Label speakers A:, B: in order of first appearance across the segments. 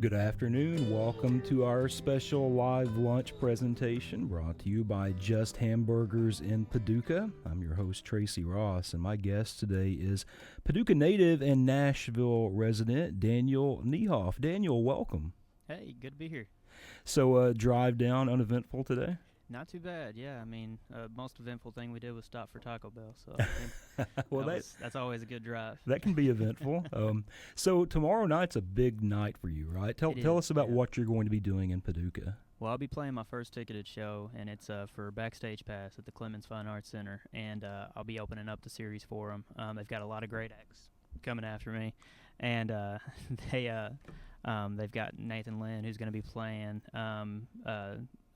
A: Good afternoon. Welcome to our special live lunch presentation brought to you by Just Hamburgers in Paducah. I'm your host, Tracy Ross, and my guest today is Paducah native and Nashville resident Daniel Niehoff. Daniel, welcome.
B: Hey, good to be here.
A: So, drive down uneventful today?
B: Not too bad, yeah. I mean, most eventful thing we did was stop for Taco Bell, so
A: Well,
B: that's always a good drive.
A: That can be eventful. So tomorrow night's a big night for you, right? Tell us about what you're going to be doing in Paducah.
B: Well, I'll be playing my first ticketed show, and it's for Backstage Pass at the Clemens Fine Arts Center, and I'll be opening up the series for them. They've got a lot of great acts coming after me, and they've got Nathan Lynn, who's going to be playing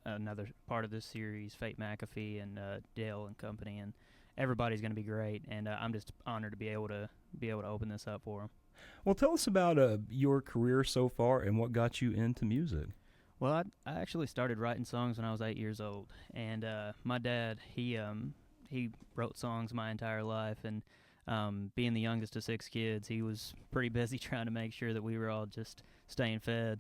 B: another part of this series, Fate McAfee and Dale and company, and everybody's going to be great, and I'm just honored to be able to open this up for them.
A: Well, tell us about your career so far and what got you into music.
B: Well, I actually started writing songs when I was 8 years old, and my dad, he wrote songs my entire life, and being the youngest of 6 kids, he was pretty busy trying to make sure that we were all just staying fed.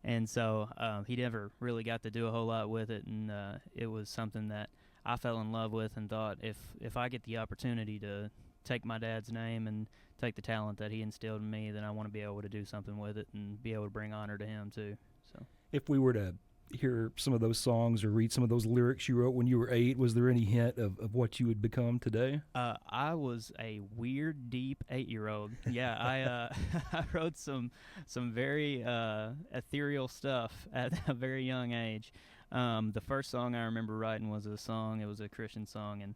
B: And so he never really got to do a whole lot with it, and it was something that I fell in love with and thought if I get the opportunity to take my dad's name and take the talent that he instilled in me, then I want to be able to do something with it and be able to bring honor to him too. So, if
A: we were to hear some of those songs or read some of those lyrics you wrote when you were 8, was there any hint of what you would become today?
B: I was a weird, deep 8-year-old. Yeah, I wrote some very ethereal stuff at a very young age. The first song I remember writing was it was a Christian song, and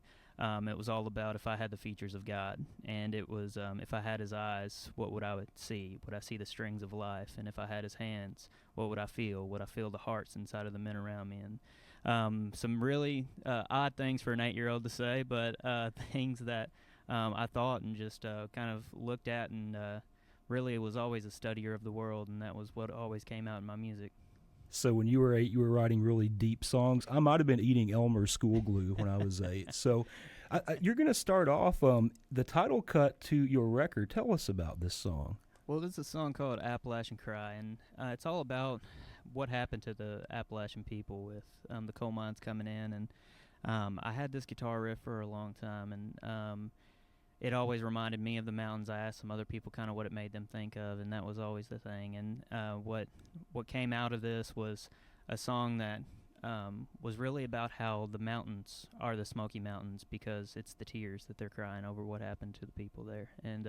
B: it was all about if I had the features of God, and it was if I had his eyes, what would I see? Would I see the strings of life? And if I had his hands, what would I feel? Would I feel the hearts inside of the men around me? And some really odd things for an 8-year-old to say, but things that I thought and just kind of looked at, and really was always a studier of the world, and that was what always came out in my music.
A: So when you were 8, you were writing really deep songs. I might have been eating Elmer's school glue when I was 8. So you're going to start off the title cut to your record. Tell us about this song.
B: Well, this is a song called Appalachian Cry, and it's all about what happened to the Appalachian people with the coal mines coming in. And I had this guitar riff for a long time, and it always reminded me of the mountains. I asked some other people kind of what it made them think of, and that was always the thing. And what came out of this was a song that was really about how the mountains are the Smoky Mountains, because it's the tears that they're crying over what happened to the people there. And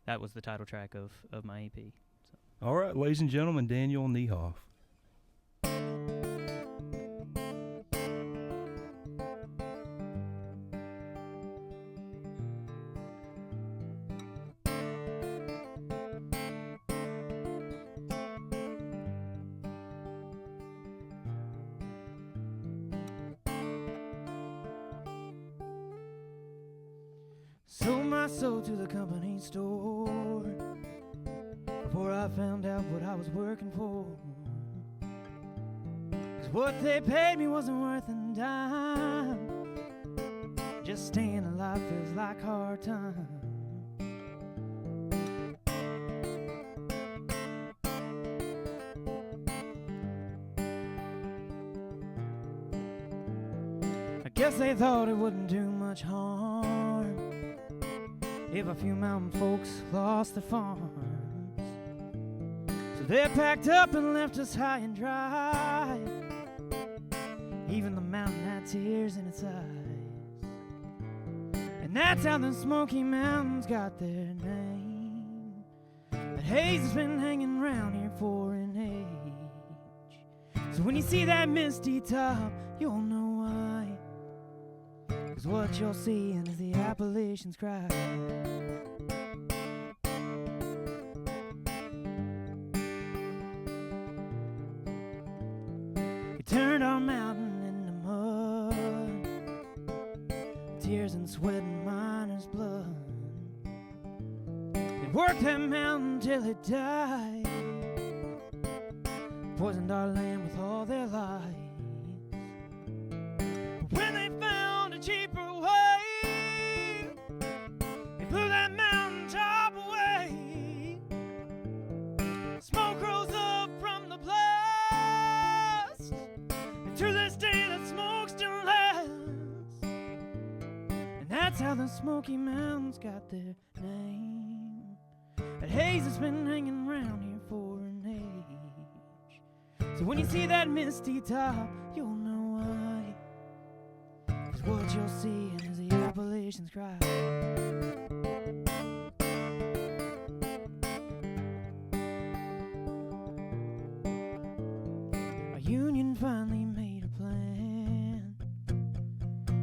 B: that was the title track of my EP. So.
A: All right, ladies and gentlemen, Daniel Niehoff.
C: Sold my soul to the company store before I found out what I was working for. 'Cause what they paid me wasn't worth a dime. Just staying alive feels like hard time. I guess they thought it wouldn't do much harm if a few mountain folks lost their farms. So they packed up and left us high and dry. Even the mountain had tears in its eyes. And that's how the Smoky Mountains got their name. But haze has been hanging around here for an age. So when you see that misty top, you'll know why. 'Cause what you're seeing is the Appalachians cry. We turned our mountain into mud, tears and sweat and miner's blood. They worked that mountain till it died, poisoned our land with all their lies. When they found a cheaper way, they blew that mountain top away. Smoke rose up from that's how the Smoky Mountains got their name. That haze has been hanging around here for an age. So when you see that misty top, you'll know why. 'Cause what you're seeing is the Appalachians cry. Our union finally made a plan.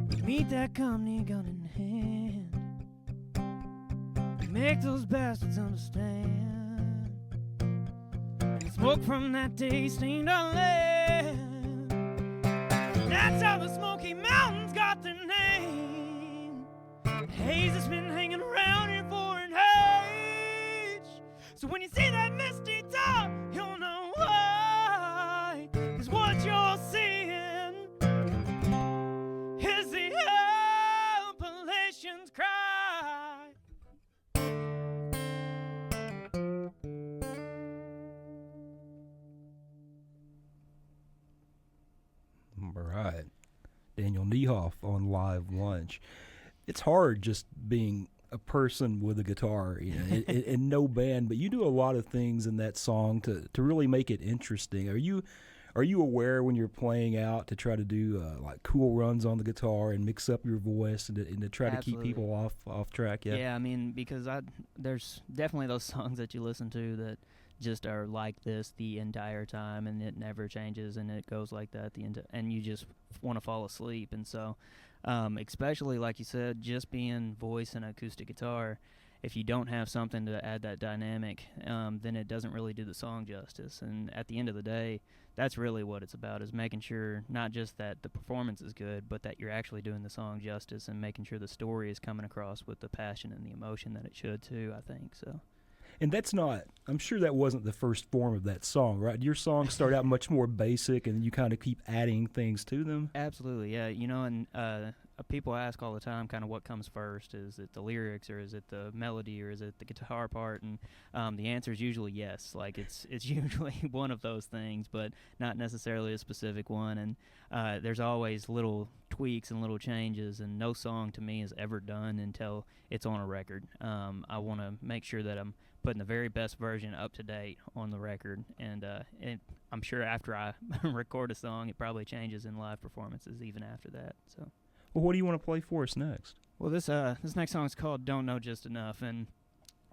C: We meet that company gun in hand. We make those bastards understand. And smoke from that day stained our land. That's how the Smoky Mountains got their name. The haze has been hanging around here for an age. So when you see that misty top, you'll know why. 'Cause what you're seeing is the Appalachians cry.
A: All right. Daniel Niehoff on Live Lunch. It's hard just being a person with a guitar, you know, and no band, but you do a lot of things in that song to really make it interesting. Are you aware when you're playing out to try to do like cool runs on the guitar and mix up your voice and to try to keep people off track?
B: Yeah, I mean, because there's definitely those songs that you listen to that just are like this the entire time, and it never changes, and it goes like that and you just want to fall asleep. And so, especially like you said, just being voice and acoustic guitar, if you don't have something to add that dynamic, then it doesn't really do the song justice. And at the end of the day, that's really what it's about, is making sure not just that the performance is good, but that you're actually doing the song justice and making sure the story is coming across with the passion and the emotion that it should too, I think. So.
A: And that's not, I'm sure that wasn't the first form of that song, right? Your songs start out much more basic and you kind of keep adding things to them.
B: Absolutely, yeah. You know, and people ask all the time kind of what comes first. Is it the lyrics, or is it the melody, or is it the guitar part? And the answer is usually yes. Like it's usually one of those things, but not necessarily a specific one. And there's always little tweaks and little changes, and no song to me is ever done until it's on a record. I want to make sure that I'm putting the very best version up to date on the record, and I'm sure after I record a song, it probably changes in live performances even after that. So.
A: Well, what do you want to play for us next?
B: Well, this next song is called "Don't Know Just Enough," and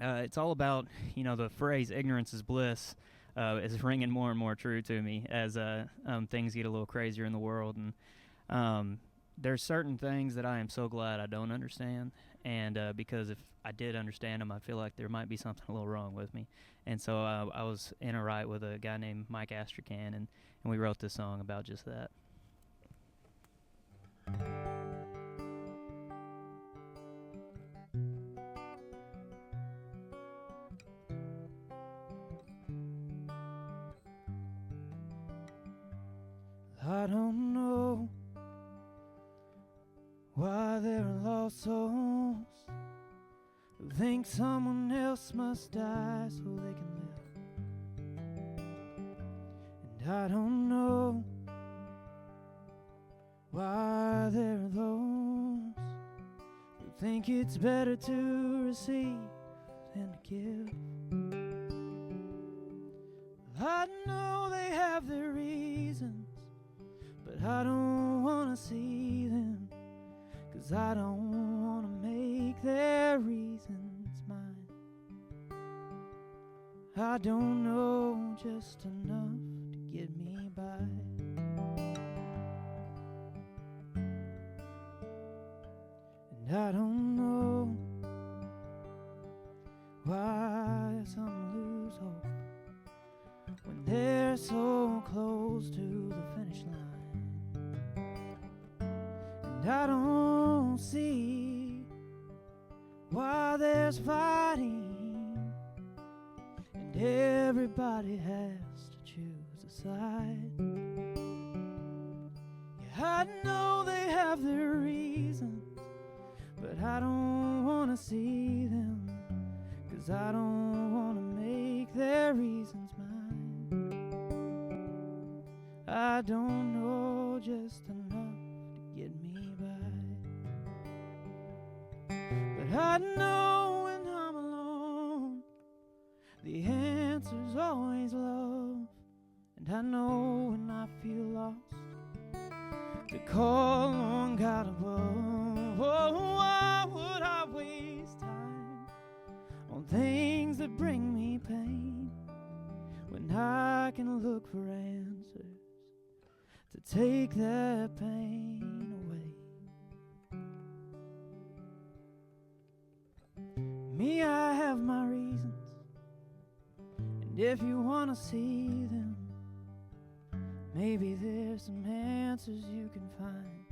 B: it's all about, you know, the phrase "ignorance is bliss" is ringing more and more true to me as things get a little crazier in the world, and there's certain things that I am so glad I don't understand, and because if I did understand them, I feel like there might be something a little wrong with me. And so I was in a write with a guy named Mike Astrachan, and we wrote this song about just that.
C: I don't know why there are lost souls who think someone else must die so they can live. And I don't know why there are those who think it's better to receive than to give. I know they have their reasons, but I don't want to see them, 'cause I don't want to make their reasons mine. I don't know just enough to get me by. And I don't know why some lose hope when they're so close to the finish line. And I don't see why there's fighting and everybody has to choose a side. Yeah, I know they have their reasons, but I don't want to see them, 'cause I don't want to make their reasons mine. I don't know just enough to get me by. But I know when I'm alone, the answer's always love. And I know when I feel lost, to call on God above. Oh, why would I waste time on things that bring me pain, when I can look for answers to take that pain away? Me, I have my reasons, and if you want to see them, maybe there's some answers you can find.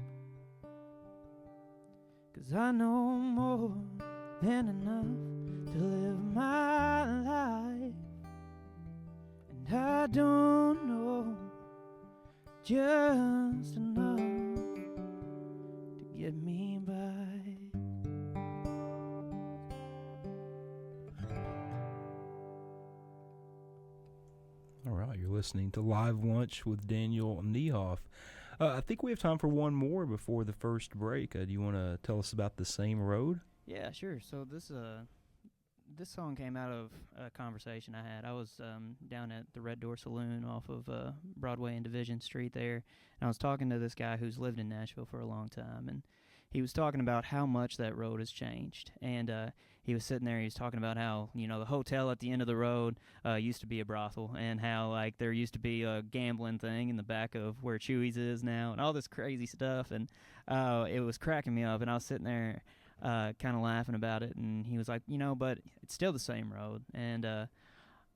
C: 'Cause I know more than enough to live my life, and I don't know just enough to get me by.
A: All right, you're listening to Live Lunch with Daniel Niehoff. I think we have time for one more before the first break. Do you want to tell us about The Same Road?
B: Yeah, sure. So this song came out of a conversation I had. I was down at the Red Door Saloon off of Broadway and Division Street there, and I was talking to this guy who's lived in Nashville for a long time, and he was talking about how much that road has changed. And he was sitting there, he was talking about how, you know, the hotel at the end of the road used to be a brothel, and how, like, there used to be a gambling thing in the back of where Chewy's is now, and all this crazy stuff. And it was cracking me up, and I was sitting there kind of laughing about it, and he was like, you know, but it's still the same road. And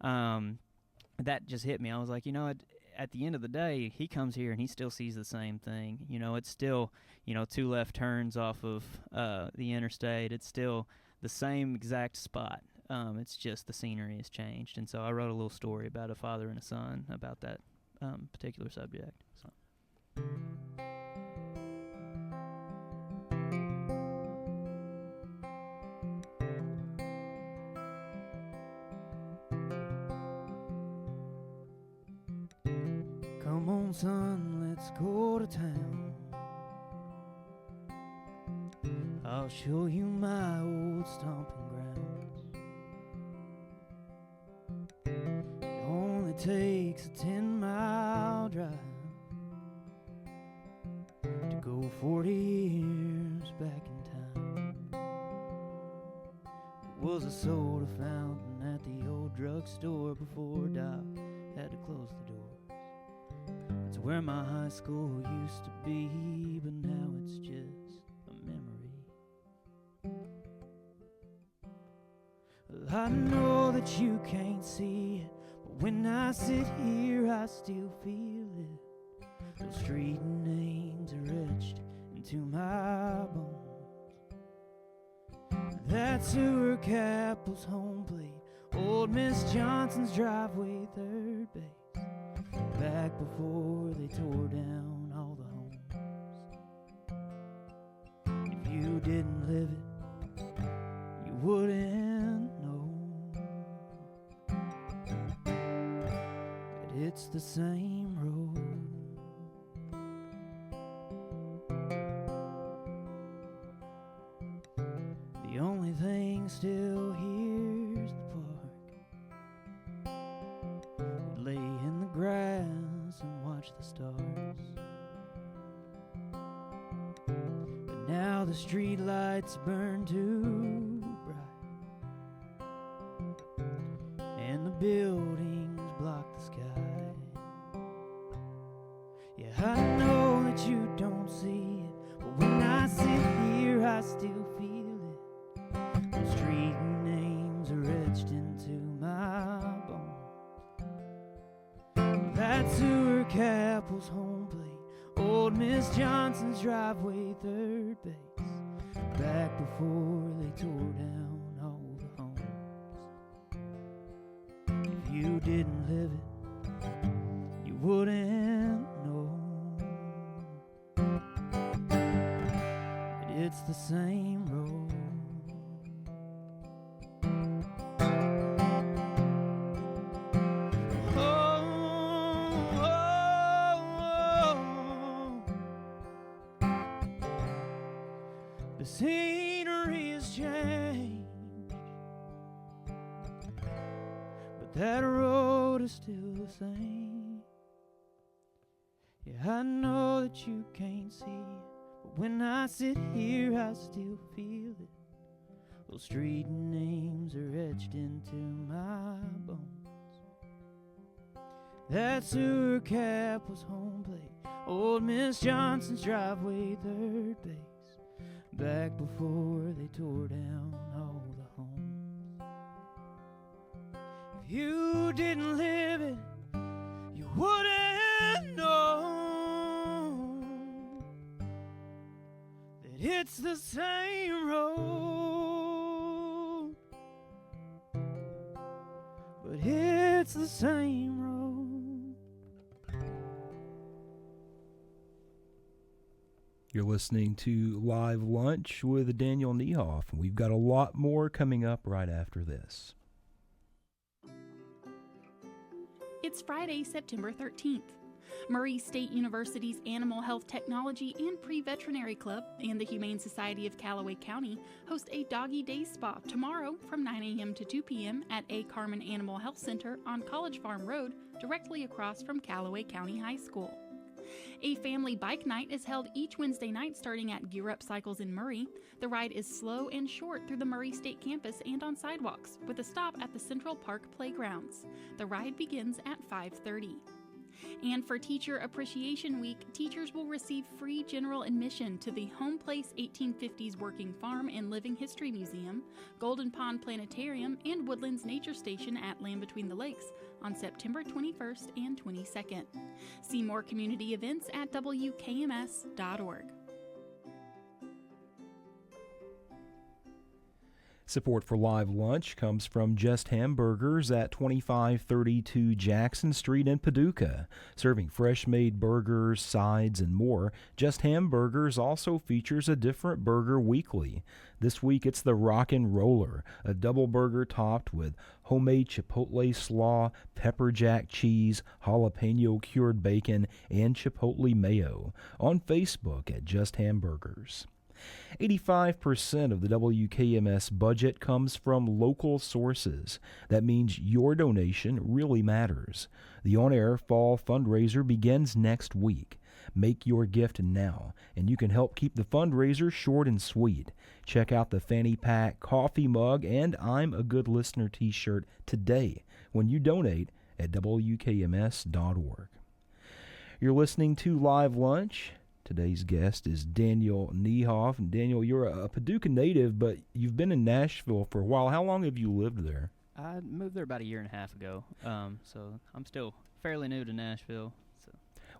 B: that just hit me. I was like, you know, at the end of the day, he comes here and he still sees the same thing. You know, it's still, you know, 2 left turns off of the interstate. It's still the same exact spot. It's just the scenery has changed. And so I wrote a little story about a father and a son about that particular subject. So.
C: Come on, son, let's go to town. I'll show you my old stomping grounds. It only takes a 10-mile drive to go 40 years back in time. There was a soda fountain at the old drugstore before Doc had to close the door. It's where my high school used to be, but now it's just a memory. Well, I know that you can't see it, but when I sit here I still feel it. Those street names are etched into my bones. That sewer Capitals home plate, old Miss Johnson's driveway, third base, back before they tore down all the homes. If you didn't live it, you wouldn't know that it's the same road. The only thing still here's the park. We lay in the grass and watch the stars. But now the street lights burn too bright, and the buildings block the sky. Yeah, I know that you don't see it, but when I sit here I still feel it. Those street names are etched into my bones. That sewer Capitals home plate, old Miss Johnson's driveway, third base, back before they tore down all the homes. If you didn't live it, you wouldn't know that it's the same road. The scenery has changed, but that road is still the same. Yeah, I know that you can't see it, but when I sit here I still feel it. Those street names are etched into my bones. That sewer cap was home plate, old Miss Johnson's driveway, third base, back before they tore down all the homes. If you didn't live it, you wouldn't know that it's the same road, but it's the same road.
A: You're listening to Live Lunch with Daniel Niehoff, and we've got a lot more coming up right after this.
D: It's Friday, September 13th. Murray State University's Animal Health Technology and Pre-Veterinary Club and the Humane Society of Callaway County host a Doggy Day Spa tomorrow from 9 a.m. to 2 p.m. at A. Carmen Animal Health Center on College Farm Road, directly across from Callaway County High School. A family bike night is held each Wednesday night starting at Gear Up Cycles in Murray. The ride is slow and short through the Murray State campus and on sidewalks, with a stop at the Central Park Playgrounds. The ride begins at 5:30. And for Teacher Appreciation Week, teachers will receive free general admission to the Home Place 1850s Working Farm and Living History Museum, Golden Pond Planetarium, and Woodlands Nature Station at Land Between the Lakes on September 21st and 22nd. See more community events at WKMS.org.
A: Support for Live Lunch comes from Just Hamburgers at 2532 Jackson Street in Paducah. Serving fresh-made burgers, sides, and more, Just Hamburgers also features a different burger weekly. This week it's the Rockin' Roller, a double burger topped with homemade chipotle slaw, pepper jack cheese, jalapeno cured bacon, and chipotle mayo. On Facebook at Just Hamburgers. 85% of the WKMS budget comes from local sources. That means your donation really matters. The on-air fall fundraiser begins next week. Make your gift now, and you can help keep the fundraiser short and sweet. Check out the fanny pack, coffee mug, and I'm a Good Listener t-shirt today when you donate at WKMS.org. You're listening to Live Lunch. Today's guest is Daniel Niehoff. And Daniel, you're a Paducah native, but you've been in Nashville for a while. How long have you lived there?
B: I moved there about a year and a half ago, so I'm still fairly new to Nashville. So.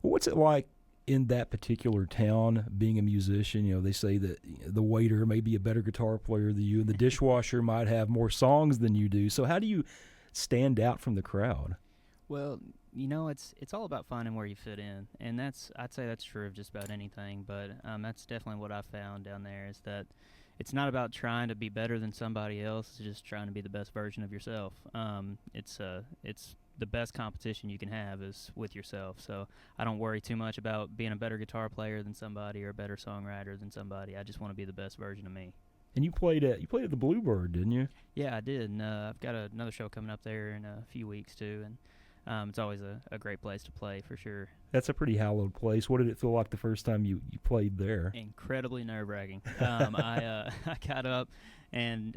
A: Well, what's it like in that particular town being a musician? You know, they say that the waiter may be a better guitar player than you, and the dishwasher might have more songs than you do. So how do you stand out from the crowd?
B: Well, you know, it's all about finding where you fit in, and I'd say that's true of just about anything, but that's definitely what I found down there, is that it's not about trying to be better than somebody else, it's just trying to be the best version of yourself. It's the best competition you can have is with yourself, so I don't worry too much about being a better guitar player than somebody or a better songwriter than somebody. I just want to be the best version of me.
A: And you played at the Bluebird, didn't you?
B: Yeah, I did, and I've got another show coming up there in a few weeks too, and it's always a great place to play, for sure. That's
A: a pretty hallowed place. What did it feel like the first time you played there?
B: Incredibly nerve-wracking. I got up, and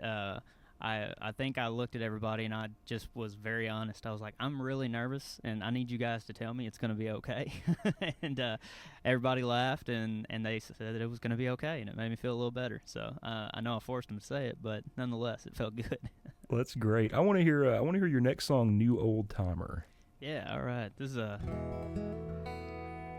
B: I think I looked at everybody, and I just was very honest. I was like, I'm really nervous, and I need you guys to tell me it's going to be okay. And everybody laughed, and they said that it was going to be okay, and it made me feel a little better. So I know I forced them to say it, but nonetheless, it felt good.
A: Well, that's great. I want to hear your next song, New Old Timer.
B: Yeah, all right. This is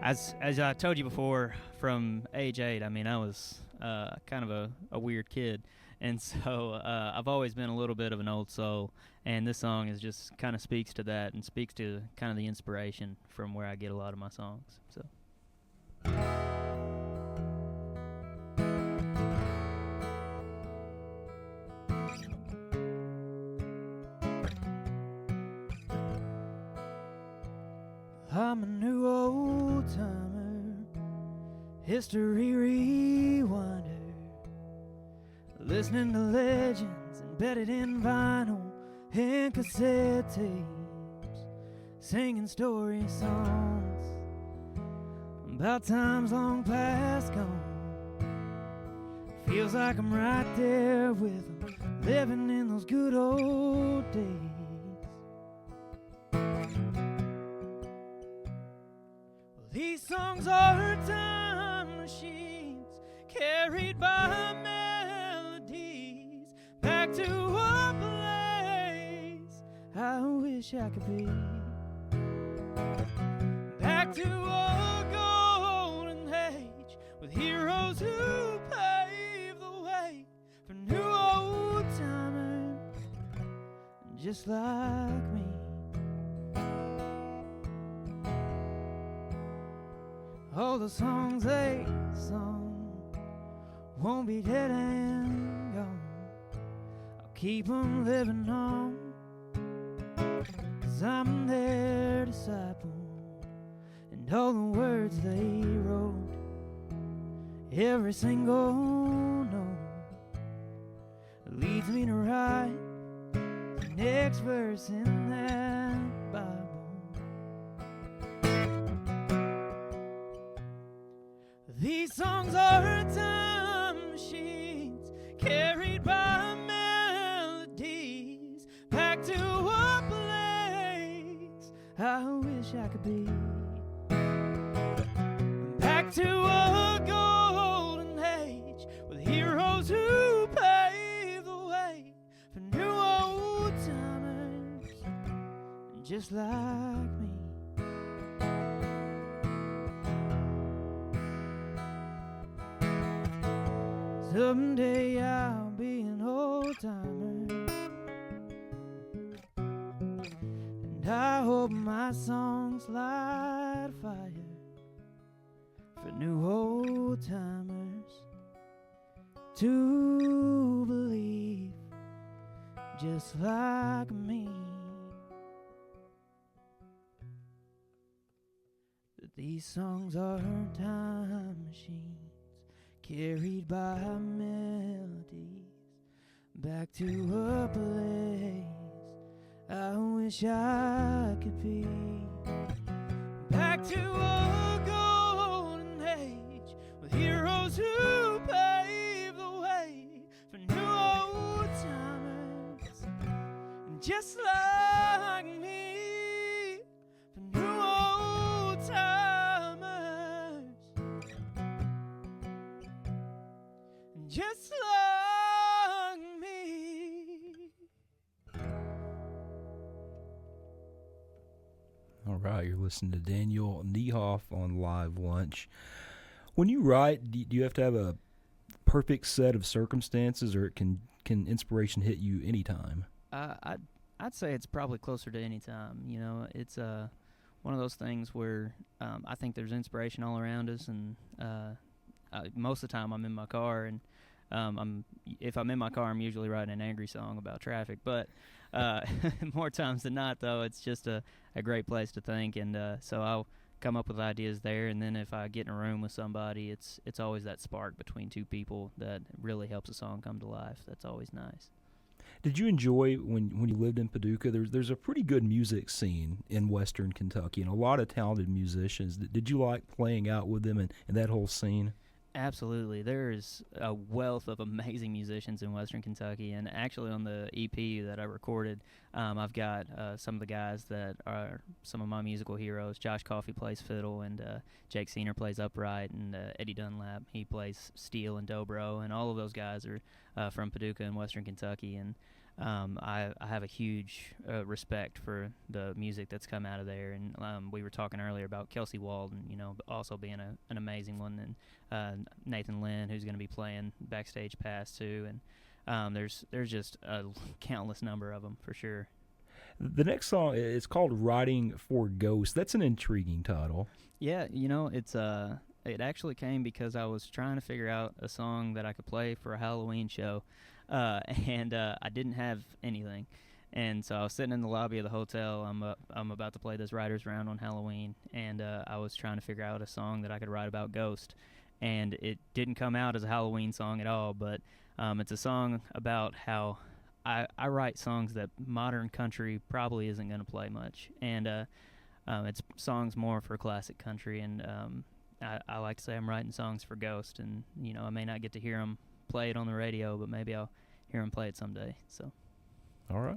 B: as I told you before, from age 8, I mean, I was kind of a weird kid, and so I've always been a little bit of an old soul, and this song is just kind of speaks to that and speaks to kind of the inspiration from where I get a lot of my songs. So.
C: I'm a new old timer, history rewinder. listening to legends embedded in vinyl and cassette tapes, singing story songs about times long past gone. Feels like I'm right there with them, living in those good old days. Well, these songs are time machines carried by melodies back to a place I wish I could be. Back to a golden age with heroes who pave the way for new old timers just like me. All the songs they sung won't be dead and gone. I'll keep them living on, 'cause I'm their disciple. And all the words they wrote, every single note, leads me to write the next verse in that Bible. These songs are time machines carried by melodies back to a place I wish I could be. Back to a golden age with heroes who pave the way for new old timers just like me. Someday I'll be an old timer, and I hope my songs light a fire for new old timers to believe just like me that these songs are time machines carried by melodies back to a place I wish I could be. Back to a golden age with heroes who pave the way for new old timers just like me, for new old timers just like me.
A: All right, you're listening to Daniel Niehoff on Live Lunch. When you write, do you have to have a perfect set of circumstances, or can inspiration hit you anytime?
B: I'd say it's probably closer to any time. You know, it's one of those things where I think there's inspiration all around us, and most of the time I'm in my car, and if I'm in my car, I'm usually writing an angry song about traffic. But more times than not, though, it's just a great place to think, and so I'll come up with ideas there. And then if I get in a room with somebody, it's always that spark between two people that really helps a song come to life. That's always nice.
A: Did you enjoy when you lived in Paducah? There's a pretty good music scene in Western Kentucky and a lot of talented musicians. Did you like playing out with them and that whole scene?
B: Absolutely. There's a wealth of amazing musicians in Western Kentucky, and actually on the EP that I recorded, I've got some of the guys that are some of my musical heroes. Josh Coffey plays fiddle, and Jake Senior plays upright, and Eddie Dunlap, he plays steel and dobro, and all of those guys are from Paducah and Western Kentucky, and I have a huge respect for the music that's come out of there. And we were talking earlier about Kelsey Walden, you know, also being an amazing one, and Nathan Lynn, who's going to be playing Backstage Pass too. And there's just a countless number of them for sure.
A: The next song is called "Riding for Ghosts." That's an intriguing title.
B: Yeah, you know, it actually came because I was trying to figure out a song that I could play for a Halloween show. And I didn't have anything, and so I was sitting in the lobby of the hotel. I'm about to play this writer's round on Halloween, and I was trying to figure out a song that I could write about Ghost, and it didn't come out as a Halloween song at all, but it's a song about how I write songs that modern country probably isn't going to play much, and it's songs more for classic country, and I like to say I'm writing songs for Ghost, and I may not get to hear them play it on the radio, but maybe I'll hear them play it someday. So,
A: all right.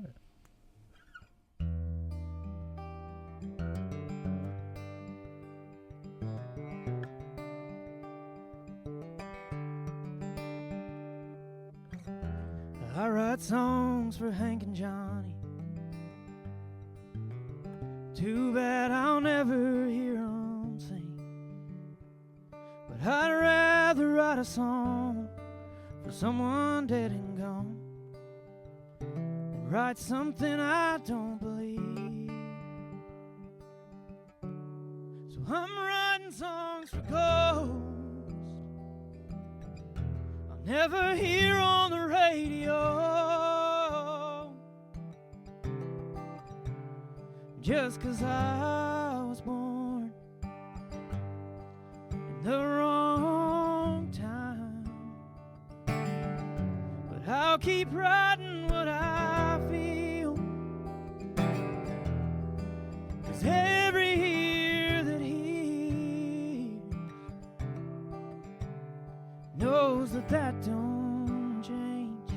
C: I write songs for Hank and Johnny. Too bad I'll never hear 'em sing. But I'd rather write a song for someone dead and gone than write something I don't believe. So I'm writing songs for ghosts I'll never hear on the radio, just 'cause I was born in the wrong time. But I'll keep writing what I feel, 'cause every ear that hears knows that don't change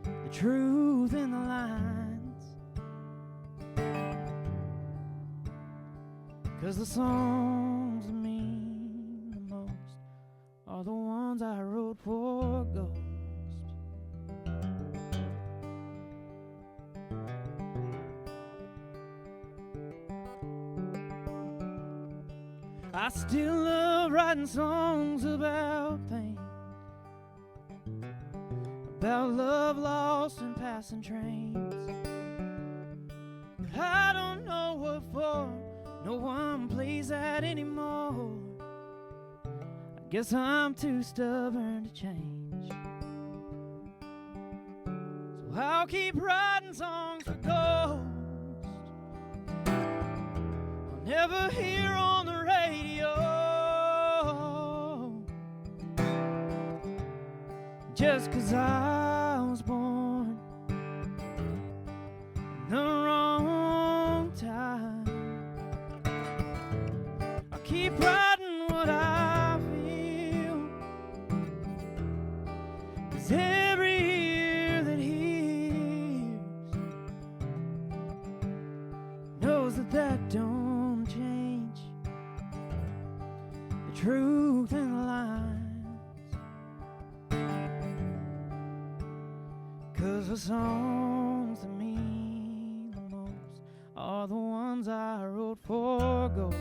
C: the truth in the lines. 'Cause the songs that mean the most are the ones I wrote for Ghost. I still love writing songs about pain, about love lost in passing trains. But I don't know what for, no one plays that anymore. I guess I'm too stubborn to change. So I'll keep writing songs for ghosts I'll never hear on the radio, just 'cause I was born in the wrong time. I keep writing what I feel, 'cause every ear that hears knows that don't change the truth in the lines. 'Cause the songs that mean the most are the ones I wrote for Ghost.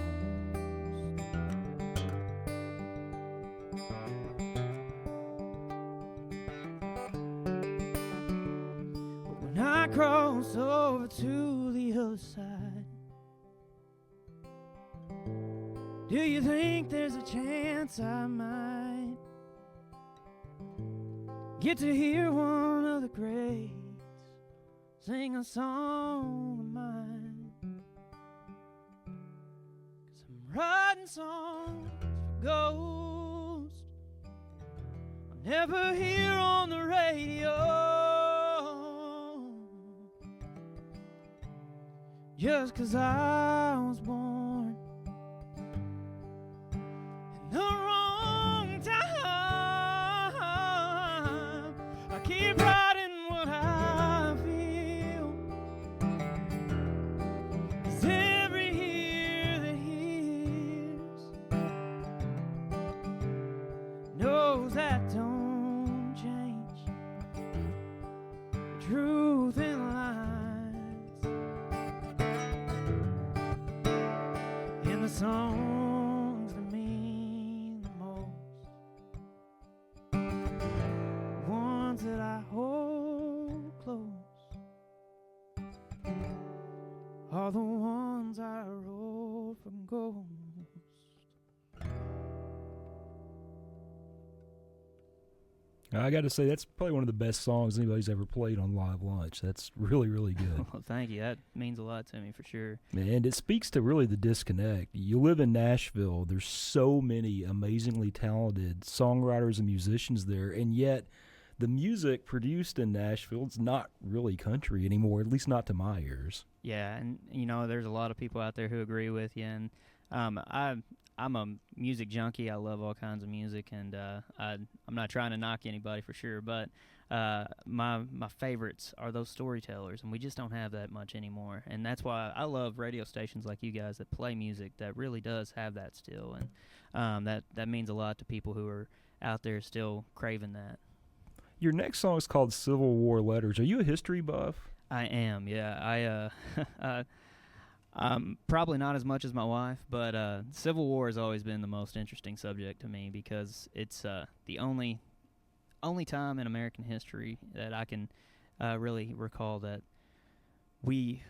C: But when I cross over to the other side, do you think there's a chance I might get to hear one of the greats sing a song of mine? 'Cause I'm writing songs for ghosts I'll never hear on the radio, just 'cause I was born in the wrong time. I keep writing what I feel, 'cause every ear that hears knows that don't change the truth in the lines. In the songs that mean the most, ones that I hold close, are the ones I wrote for Ghost.
A: I got to say, that's probably one of the best songs anybody's ever played on Live Lunch. That's really, really good.
B: Well, thank you. That means a lot to me for sure.
A: And it speaks to really the disconnect. You live in Nashville. There's so many amazingly talented songwriters and musicians there, and yet the music produced in Nashville is not really country anymore, at least not to my ears.
B: Yeah, and there's a lot of people out there who agree with you, and I'm a music junkie. I love all kinds of music, and I'm not trying to knock anybody for sure, but my favorites are those storytellers, and we just don't have that much anymore. And that's why I love radio stations like you guys that play music that really does have that still, and that means a lot to people who are out there still craving that.
A: Your next song is called Civil War Letters. Are you a history buff?
B: I am, yeah. Probably not as much as my wife, but Civil War has always been the most interesting subject to me because it's the only time in American history that I can really recall that we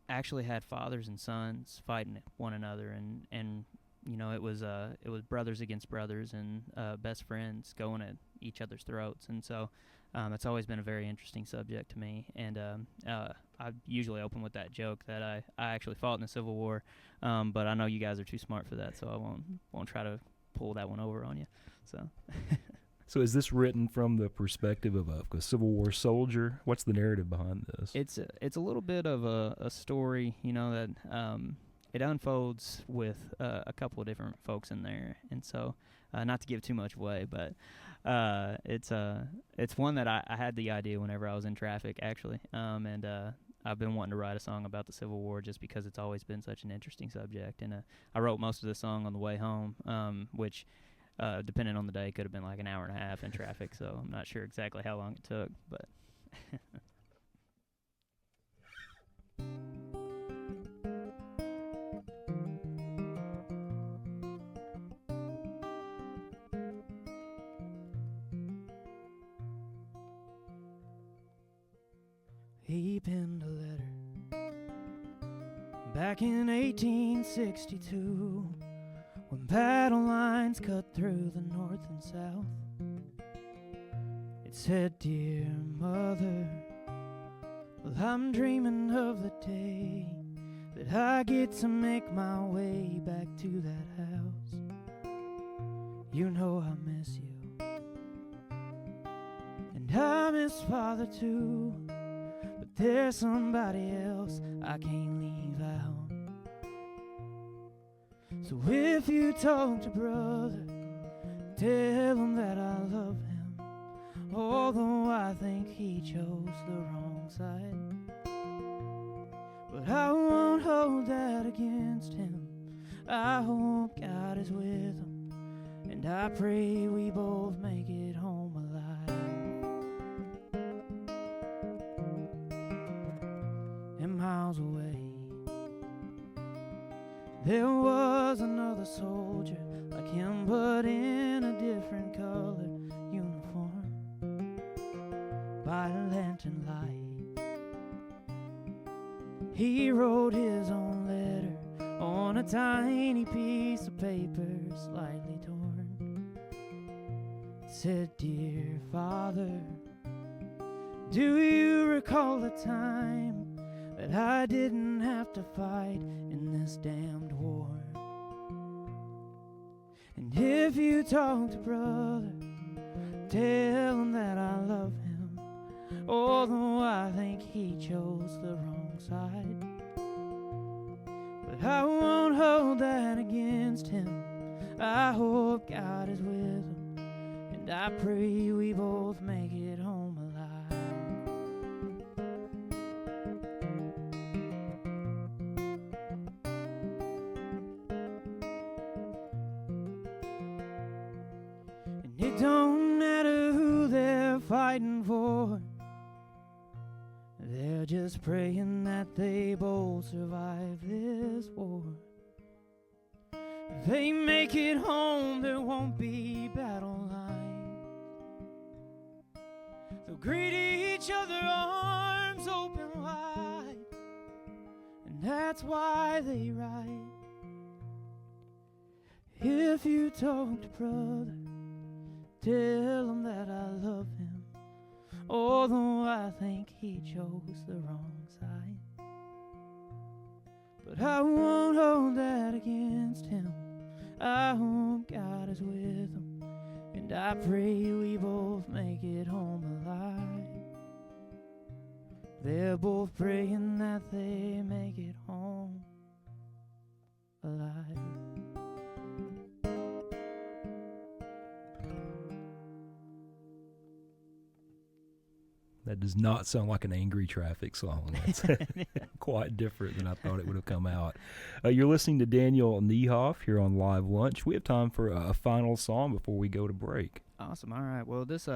B: actually had fathers and sons fighting one another, and it was brothers against brothers and best friends going at each other's throats, and so it's always been a very interesting subject to me, and I usually open with that joke that I actually fought in the Civil War, but I know you guys are too smart for that, so I won't try to pull that one over on you. So,
A: So is this written from the perspective of a Civil War soldier? What's the narrative behind this?
B: It's a little bit of a story, that it unfolds with a couple of different folks in there, and so not to give too much away, but it's one that I had the idea whenever I was in traffic, actually, and I've been wanting to write a song about the Civil War just because it's always been such an interesting subject, and I wrote most of the song on the way home, which, depending on the day, could have been like an hour and a half in traffic, so I'm not sure exactly how long it took, but...
C: He penned a letter back in 1862 when battle lines cut through the north and south. It said, "Dear mother, well, I'm dreaming of the day that I get to make my way back to that house. You know I miss you, and I miss Father too. There's somebody else I can't leave out. So if you talk to brother, tell him that I love him, although I think he chose the wrong side. But I won't hold that against him. I hope God is with him, and I pray we both make it home alive." Miles away, there was another soldier like him, but in a different colored uniform. By lantern light, he wrote his own letter on a tiny piece of paper, slightly torn. It said, "Dear Father, do you recall the time that I didn't have to fight in this damned war? And if you talk to brother, tell him that I love him, although I think he chose the wrong side. But I won't hold that against him. I hope God is with him, and I pray we both make it home alive." It don't matter who they're fighting for, they're just praying that they both survive this war. If they make it home, there won't be battle lines. They'll greet each other, arms open wide, and that's why they write. If you talk to brother, tell him that I love him, although I think he chose the wrong side. But I won't hold that against him. I hope God is with him, and I pray we both make it home alive. They're both praying that they make it home alive.
A: That does not sound like an angry traffic song. That's quite different than I thought it would have come out. You're listening to Daniel Niehoff here on Live Lunch. We have time for a final song before we go to break.
B: Awesome. All right. Well, this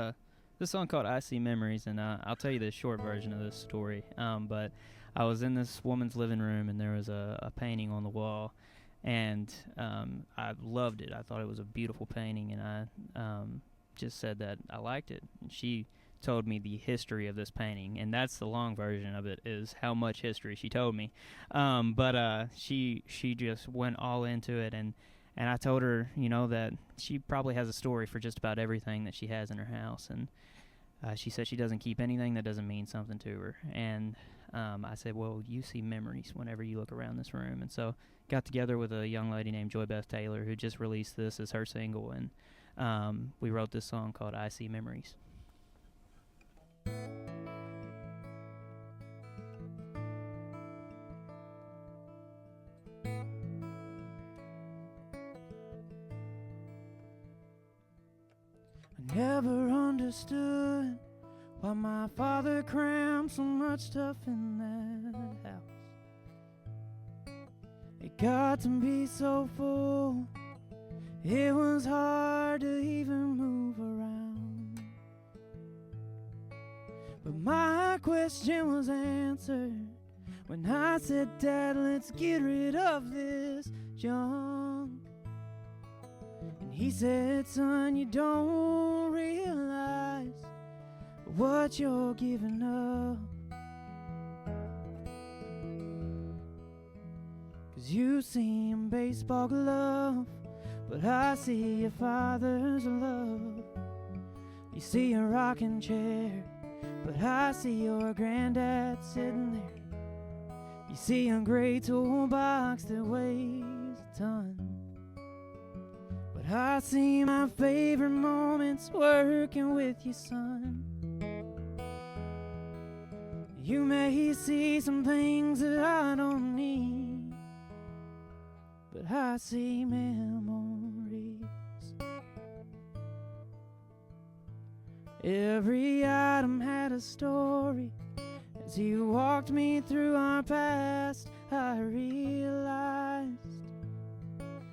B: song called I See Memories, and I'll tell you the short version of this story. But I was in this woman's living room, and there was a painting on the wall, and I loved it. I thought it was a beautiful painting, and I just said that I liked it. And she told me the history of this painting, and that's the long version of it, is how much history she told me. But she just went all into it, and I told her, that she probably has a story for just about everything that she has in her house, and she said she doesn't keep anything that doesn't mean something to her. And I said, well, you see memories whenever you look around this room. And so got together with a young lady named Joy Beth Taylor, who just released this as her single, and we wrote this song called I See Memories.
C: I never understood why my father crammed so much stuff in that house. It got to be so full, it was hard to even move around. But my question was answered when I said, Dad, let's get rid of this junk. And he said, son, you don't realize what you're giving up. 'Cause you see in baseball glove, but I see your father's love. You see a rocking chair, but I see your granddad sitting there. You see a gray toolbox that weighs a ton, but I see my favorite moments working with you, son. You may see some things that I don't need, but I see memories. Every item had a story. As you walked me through our past, I realized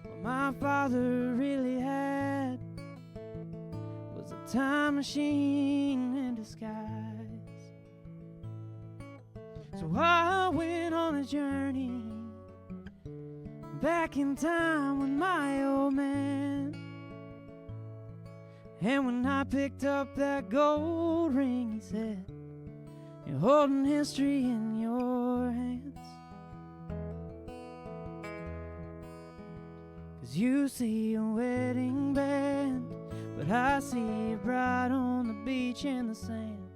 C: what my father really had was a time machine in disguise. So I went on a journey back in time with my old man. And when I picked up that gold ring, he said, you're holding history in your hands. 'Cause you see a wedding band, but I see a bride on the beach in the sand.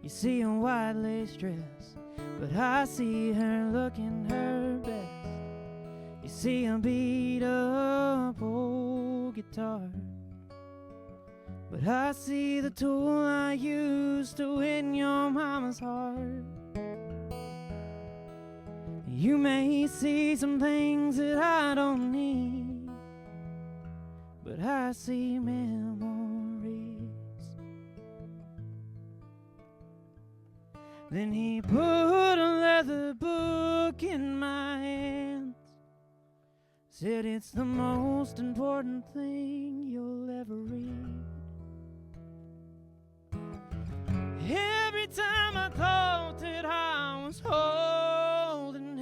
C: You see a white lace dress, but I see her looking her best. You see a beat up old guitar, but I see the tool I used to win your mama's heart. You may see some things that I don't need, but I see memories. Then he put a leather book in my hands, said it's the most important thing you'll ever read. Every time I thought that I was holding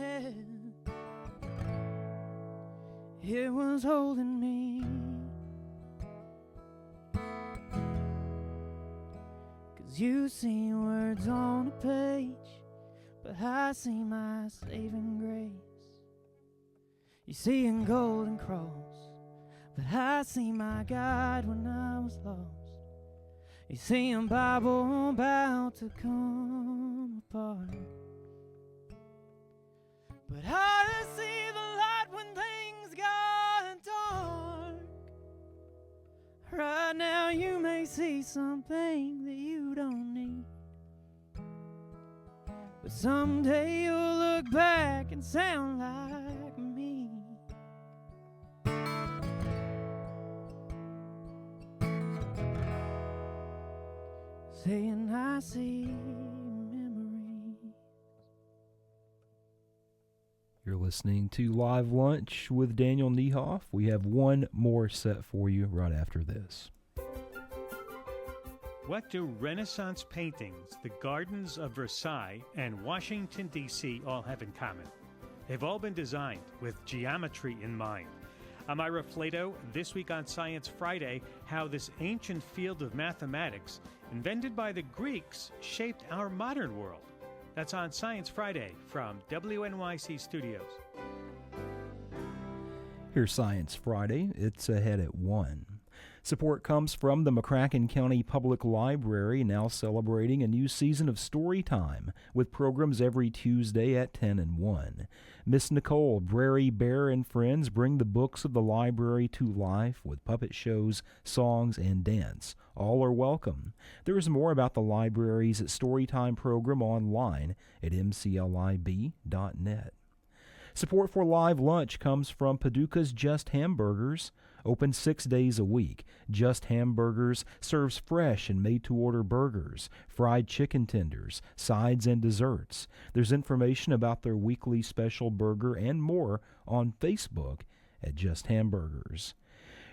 C: it was holding me. 'Cause you see words on a page, but I see my saving grace. You see a golden cross, but I see my guide when I was lost. You see a Bible about to come apart. But hard to see the light when things got dark. Right now you may see something that you don't need, but someday you'll look back and sound like me. Saying I see memories.
A: You're listening to Live Lunch with Daniel Niehoff. We have one more set for you right after this.
E: What do Renaissance paintings, the gardens of Versailles, and Washington, D.C. all have in common? They've all been designed with geometry in mind. I'm Ira Flato. This week on Science Friday, how this ancient field of mathematics, invented by the Greeks, shaped our modern world. That's on Science Friday from WNYC Studios.
A: Here's Science Friday. It's ahead at 1. Support comes from the McCracken County Public Library, now celebrating a new season of story time with programs every Tuesday at 10 and 1. Miss Nicole, Brary Bear, and friends bring the books of the library to life with puppet shows, songs, and dance. All are welcome. There is more about the library's Storytime program online at mclib.net. Support for Live Lunch comes from Paducah's Just Hamburgers. Open 6 days a week. Just Hamburgers serves fresh and made-to-order burgers, fried chicken tenders, sides, and desserts. There's information about their weekly special burger and more on Facebook at Just Hamburgers.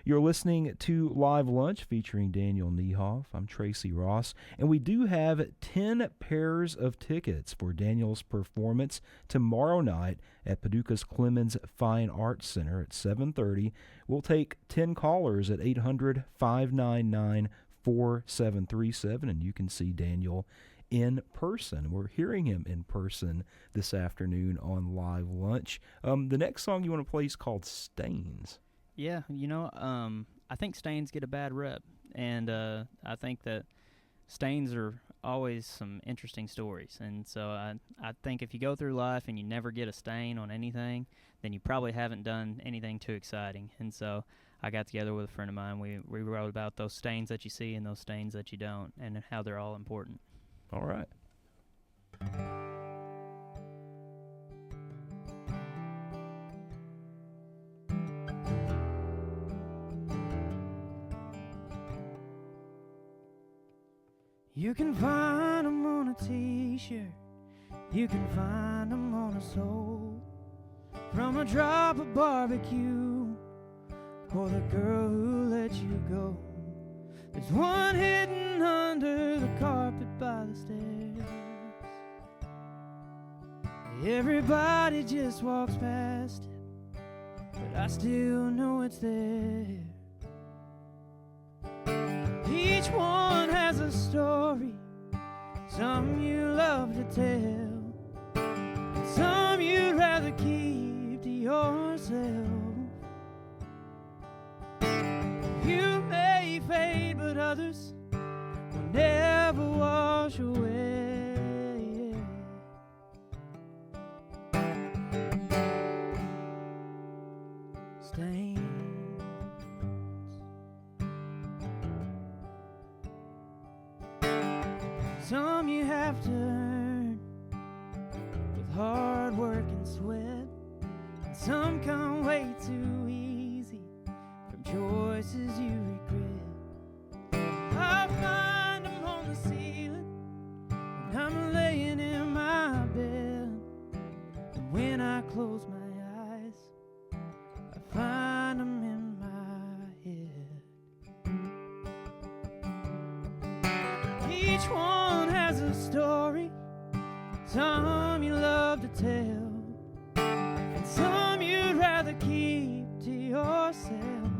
A: You're listening to Live Lunch featuring Daniel Niehoff. I'm Tracy Ross, and we do have 10 pairs of tickets for Daniel's performance tomorrow night at Paducah's Clemens Fine Arts Center at 7:30. We'll take 10 callers at 800-599-4737, and you can see Daniel in person. We're hearing him in person this afternoon on Live Lunch. The next song you want to play is called Stains.
B: Yeah, I think stains get a bad rep, and I think that stains are always some interesting stories. And so I think if you go through life and you never get a stain on anything, then you probably haven't done anything too exciting. And so I got together with a friend of mine. We wrote about those stains that you see and those stains that you don't, and how they're all important.
A: All right.
C: You can find them on a t-shirt, you can find them on a soul, from a drop of barbecue, or the girl who let you go. There's one hidden under the carpet by the stairs. Everybody just walks past it, but I still know it's there. Each one has a story, some you love to tell, and some you'd rather keep to yourself. You may fade, but others will never wash away. Stains. Some you have to earn with hard work and sweat, and some come way too easy from choices you regret. I find them on the ceiling when I'm laying in my bed, and when I close my eyes, I find them in my head. Each one has a story, some you love to tell, and some you'd rather keep to yourself.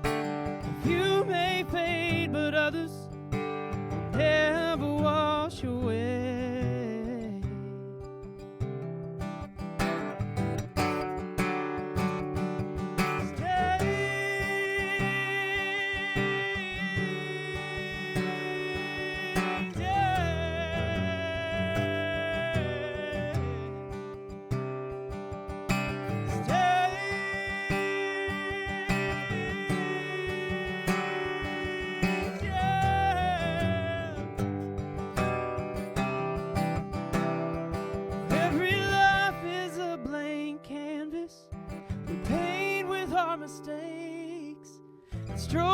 C: A few may fade, but others will never wash away. Stains.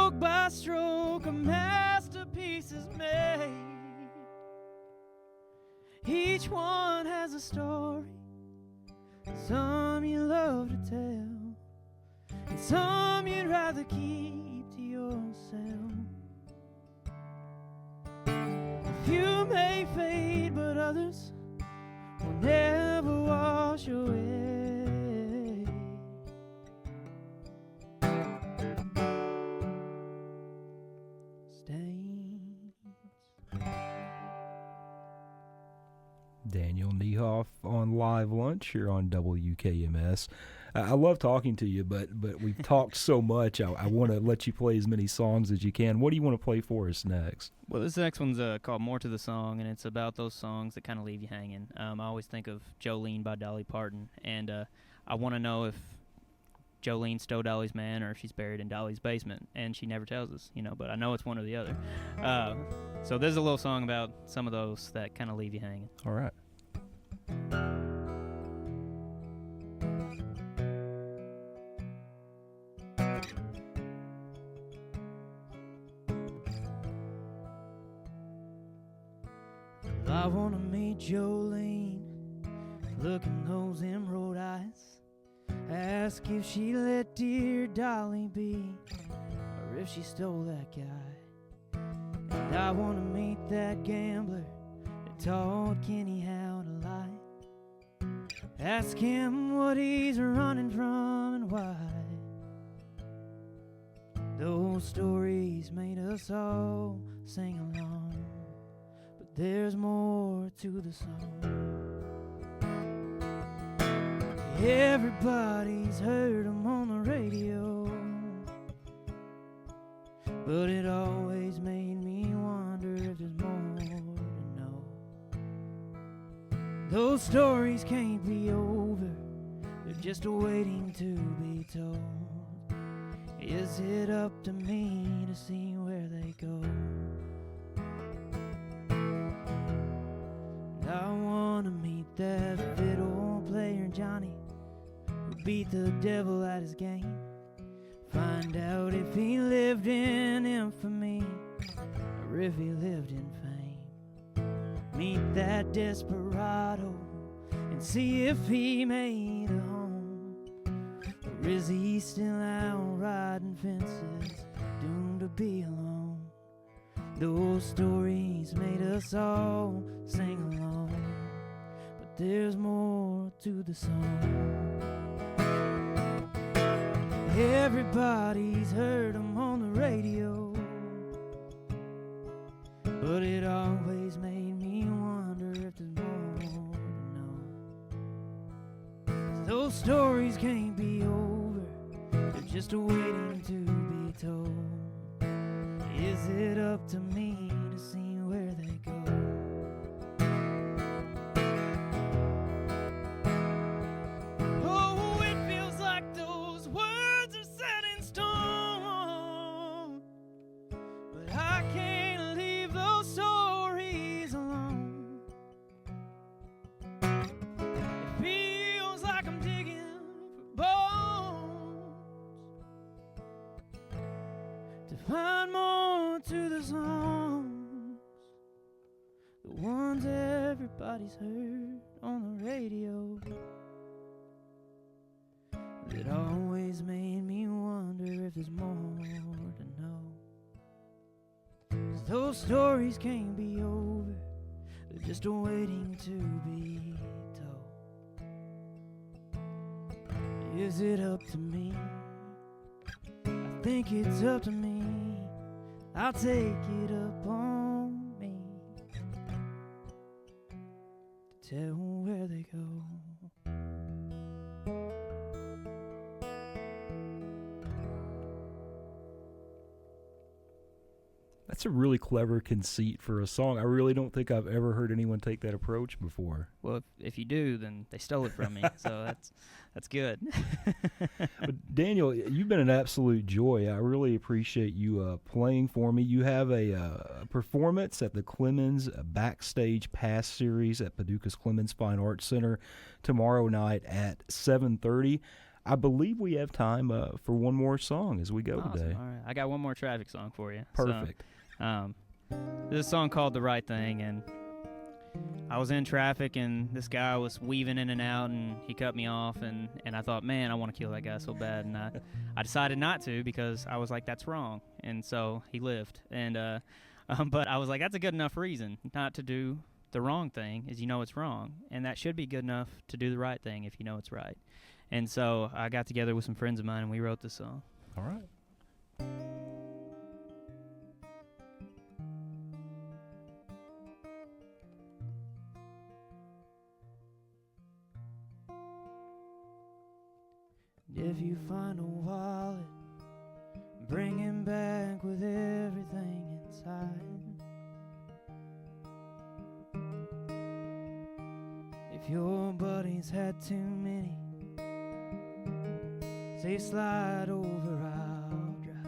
C: Stroke by stroke, a masterpiece is made. Each one has a story, some you love to tell, and some you'd rather keep to yourself. A few may fade, but others will never wash away. Stains.
A: Daniel Niehoff on Live Lunch here on WKMS. I love talking to you, but we've talked so much. I want to let you play as many songs as you can. What do you want to play for us next?
B: Well, this next one's called More to the Song, and it's about those songs that kind of leave you hanging. I always think of Jolene by Dolly Parton, and I want to know if Jolene stole Dolly's man or if she's buried in Dolly's basement, and she never tells us, but I know it's one or the other. So there's a little song about some of those that kind of leave you hanging.
A: All right.
C: I wanna meet Jolene, look in those emerald eyes, ask if she let dear Dolly be, or if she stole that guy. And I wanna meet that gambler that taught Kenny how to lie, ask him what he's running from and why. Those stories made us all sing along, there's more to the song. Everybody's heard them on the radio, but it always made me wonder if there's more to know. Those stories can't be over, they're just waiting to be told. Is it up to me to see where they go? I wanna meet that fiddle player Johnny who beat the devil at his game. Find out if he lived in infamy or if he lived in fame. Meet that desperado and see if he made a home, or is he still out riding fences, doomed to be alone. Those stories made us all sing along, but there's more to the song. Everybody's heard them on the radio, but it always made me wonder if there's more to know. Those stories can't be over, they're just waiting to be told. Is it up to me to see where they go? Oh, it feels like those words are set in stone, but I can't leave those stories alone. It feels like I'm digging for bones to find more to the songs, the ones everybody's heard on the radio, that always made me wonder if there's more to know. 'Cause those stories can't be over, they're just waiting to be told. Is it up to me? I think it's up to me. I'll take it up on me to tell where they go.
A: That's a really clever conceit for a song. I really don't think I've ever heard anyone take that approach before.
B: Well, if you do, then they stole it from me, so that's good.
A: But Daniel, you've been an absolute joy. I really appreciate you playing for me. You have a performance at the Clemens Backstage Pass Series at Paducah's Clemens Fine Arts Center tomorrow night at 7:30. I believe we have time for one more song as we go
B: Awesome.
A: today.
B: All right. I got one more traffic song for you.
A: Perfect.
B: So, this song called The Right Thing, and I was in traffic, and this guy was weaving in and out, and he cut me off, and I thought, man, I want to kill that guy so bad, and I decided not to because I was like, that's wrong, and so he lived, and but I was like, that's a good enough reason not to do the wrong thing, is you know it's wrong, and that should be good enough to do the right thing if you know it's right. And so I got together with some friends of mine, and we wrote this song.
A: All right.
C: If you find a wallet, bring him back with everything inside. If your buddies had too many, say slide over, I'll drive.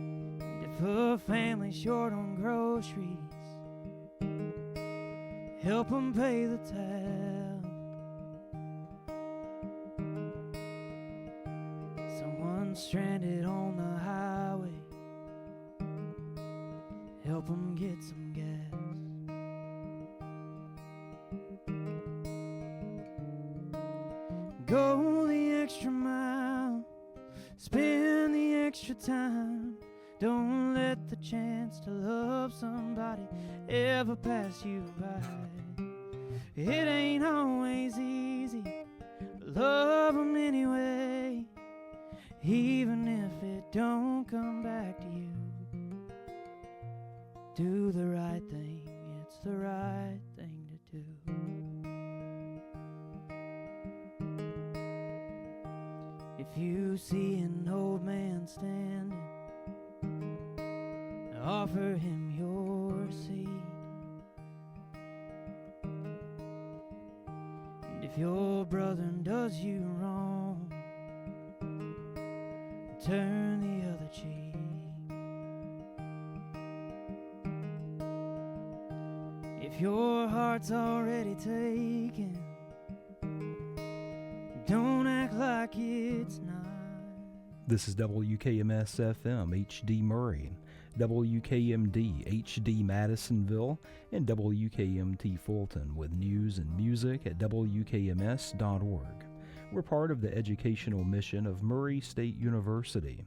C: And if a family's short on groceries, help them pay the tab. Someone stranded on the highway, help them get some gas. Go the extra mile, spend the extra time. Don't let the chance to love somebody ever pass you by. It ain't always easy, but love them anyway, even if it don't come back to you. Do the right thing, it's the right thing to do. If you see an old man standing, offer him your seat. And if your brother does you wrong, turn the other cheek. If your heart's already taken, don't act like it's not.
A: This is WKMS FM HD Murray, WKMD HD Madisonville, and WKMT Fulton with news and music at WKMS.org. We're part of the educational mission of Murray State University.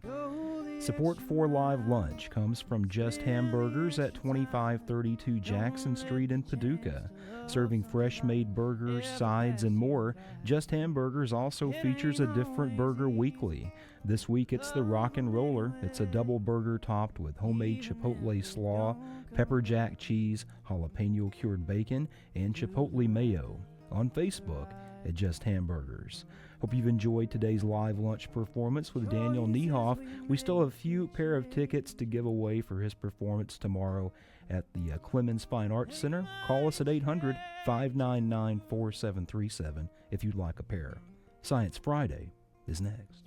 A: Support for Live Lunch comes from Just Hamburgers at 2532 Jackson Street in Paducah. Serving fresh-made burgers, sides, and more, Just Hamburgers also features a different burger weekly. This week it's the Rock and Roller. It's a double burger topped with homemade chipotle slaw, pepper jack cheese, jalapeno cured bacon, and chipotle mayo. On Facebook at Just Hamburgers. Hope you've enjoyed today's live lunch performance with Daniel Niehoff. We still have a few pair of tickets to give away for his performance tomorrow at the Clemens Fine Arts Center. Call us at 800-599-4737 if you'd like a pair. Science Friday is next.